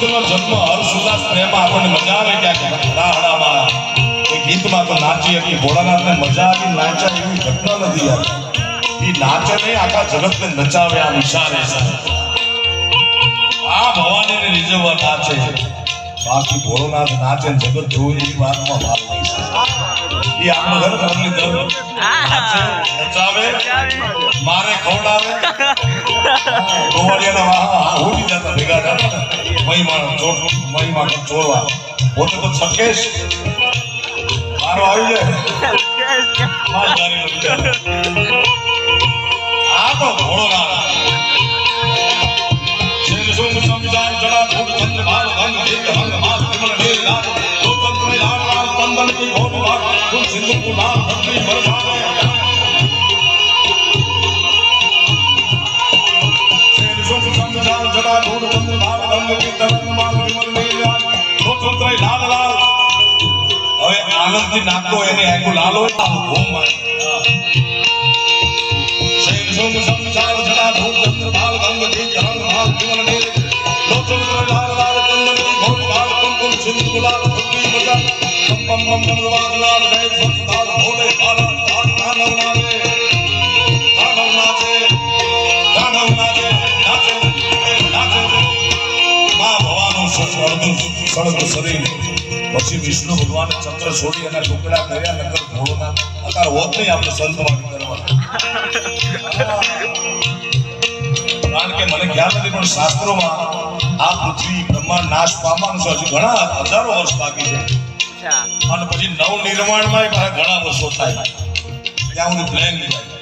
કૃષ્ણનો જન્મ હર્ષોલ્લાસ પ્રેમ આપણને મજા આવે ક્યાંક રાહડામાં એ ગીતમાં તો નાચી હતી ભોળાનાથને મજા આવી નાચ્યા એવી ઘટના નથી યાર એ નાચે નહીં આખા જગતને નચાવે આમ ઈશારે આ ભવાનીને રીઝવવા નાચે બાકી ભોળોનાથ નાચે જગત જોઈ એવી વાતમાં ભાગ નહીં એ આપણું ઘર ફેમિલી ધર્મ નાચે નચાવે મારે ખવડાવે ગોવાળિયાના વાહ ઉડી જતા ભેગા થતા મહીમાં ચોરવા પોતે તો છકેશ મારો આવી જાય આ તો ભોળોનાથ હવે આનંદથી નાખતો એને આખું લાલો ઘૂમ મારે સંસાર જડા ધૂપ ચંદ્ર ભાલ ગંગ ગીત રંગ ભાલ જીવન ને લોચન લાલ લાલ ચંદન કી ઘોર ભાલ કુમકુમ સિંધુ ગુલાલ ભક્તિ મજા બમ બમ બમ વાદ લાલ જય સંસાર ભોલે પાલા દાનવ નાચે મા ભવાનું સળગ શરીર પછી વિષ્ણુ ભગવાને ચંદ્ર છોડી અને ટુકડા કર્યા નગર ભોળોના અત્યારે હોત નહીં આપણે સંતવાણી કરવા કારણ કે મને ખ્યાલ નથી પણ શાસ્ત્રોમાં આ પૃથ્વી બ્રહ્માંડ નાશ પામવાનું છે હજુ ઘણા હજારો વર્ષ બાકી છે અને પછી નવ નિર્માણમાં ઘણા વર્ષો થાય ત્યાં સુધી પ્લેન જાય